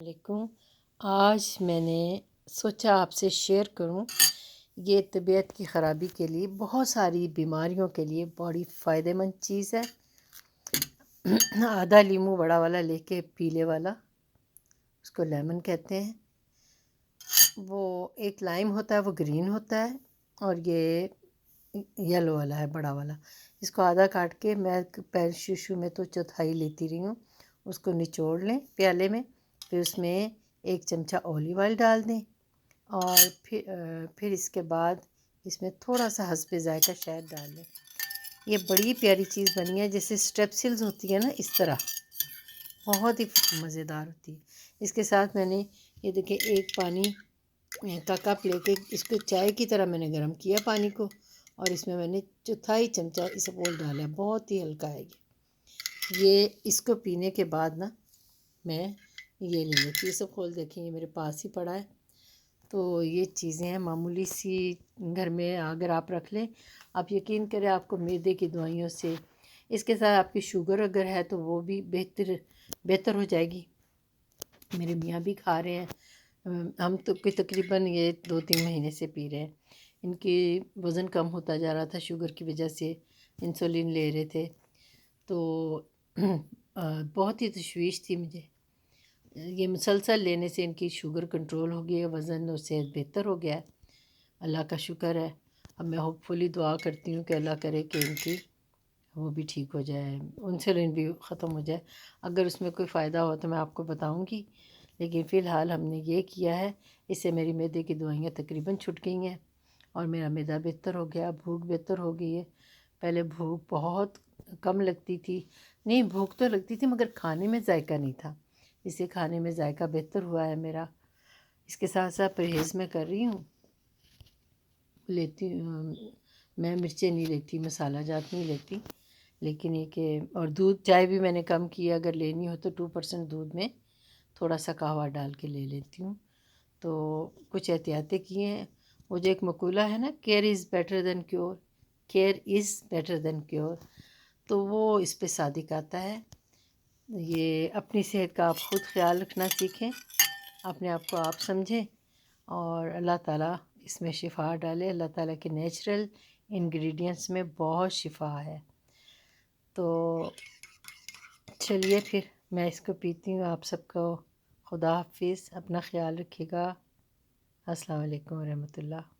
علیکم۔ آج میں نے سوچا آپ سے شیئر کروں، یہ طبیعت کی خرابی کے لیے، بہت ساری بیماریوں کے لیے بڑی فائدہ مند چیز ہے۔ آدھا لیمو بڑا والا لے کے، پیلے والا، اس کو لیمن کہتے ہیں۔ وہ ایک لائم ہوتا ہے، وہ گرین ہوتا ہے، اور یہ یلو والا ہے، بڑا والا۔ اس کو آدھا کاٹ کے، میں پہلے شیشو میں تو چوتھائی لیتی رہی ہوں، اس کو نچوڑ لیں پیالے میں، پھر اس میں ایک چمچہ اولیو آئل ڈال دیں، اور پھر اس کے بعد اس میں تھوڑا سا حسب ذائقہ شہد ڈال دیں۔ یہ بڑی پیاری چیز بنی ہے، جیسے اسٹریپسلز ہوتی ہے نا، اس طرح بہت ہی مزیدار ہوتی ہے۔ اس کے ساتھ میں نے یہ دیکھیں ایک پانی کا کپ لے کے، اس کو چائے کی طرح میں نے گرم کیا پانی کو، اور اس میں میں نے چوتھائی چمچہ اسپول ڈالا، بہت ہی ہلکا ہے یہ۔ اس کو پینے کے بعد نا میں یہ لے لیتی ہوں، سب کھول، دیکھیں یہ میرے پاس ہی پڑا ہے۔ تو یہ چیزیں ہیں معمولی سی، گھر میں اگر آپ رکھ لیں، آپ یقین کریں آپ کو معدے کی دوائیوں سے، اس کے ساتھ آپ کی شوگر اگر ہے تو وہ بھی بہتر ہو جائے گی۔ میرے میاں بھی کھا رہے ہیں، ہم تو تقریباً یہ 2-3 مہینے سے پی رہے ہیں۔ ان کی وزن کم ہوتا جا رہا تھا شوگر کی وجہ سے، انسولین لے رہے تھے، تو بہت ہی تشویش تھی مجھے۔ یہ مسلسل لینے سے ان کی شوگر کنٹرول ہو گئی ہے، وزن اور صحت بہتر ہو گیا ہے، اللہ کا شکر ہے۔ اب میں ہوپ فلی دعا کرتی ہوں کہ اللہ کرے کہ ان کی وہ بھی ٹھیک ہو جائے، انسولین بھی ختم ہو جائے۔ اگر اس میں کوئی فائدہ ہو تو میں آپ کو بتاؤں گی، لیکن فی الحال ہم نے یہ کیا ہے، اس سے میری معدے کی دوائیاں تقریباً چھٹ گئی ہیں، اور میرا معدہ بہتر ہو گیا، بھوک بہتر ہو گئی ہے۔ پہلے بھوک بہت کم لگتی تھی، نہیں بھوک تو لگتی تھی مگر کھانے میں ذائقہ نہیں تھا، اس سے کھانے میں ذائقہ بہتر ہوا ہے میرا۔ اس کے ساتھ ساتھ پرہیز میں کر رہی ہوں، میں مرچیں نہیں لیتی، مسالہ جات نہیں لیتی، لیکن یہ کہ، اور دودھ چائے بھی میں نے کم کی ہے، اگر لینی ہو تو 2% دودھ میں تھوڑا سا قہوہ ڈال کے لے لیتی ہوں۔ تو کچھ احتیاطیں کی ہیں۔ وہ جو ایک مقولہ ہے نا، care is better than cure, care is better than cure, تو وہ اس پہ صادق آتا ہے۔ یہ اپنی صحت کا آپ خود خیال رکھنا سیکھیں، اپنے آپ کو آپ سمجھیں، اور اللہ تعالیٰ اس میں شفا ڈالے۔ اللہ تعالیٰ کے نیچرل انگریڈینٹس میں بہت شفا ہے۔ تو چلیے پھر میں اس کو پیتی ہوں۔ آپ سب کو خدا حافظ، اپنا خیال رکھیے گا۔ السلام علیکم ورحمۃ اللہ۔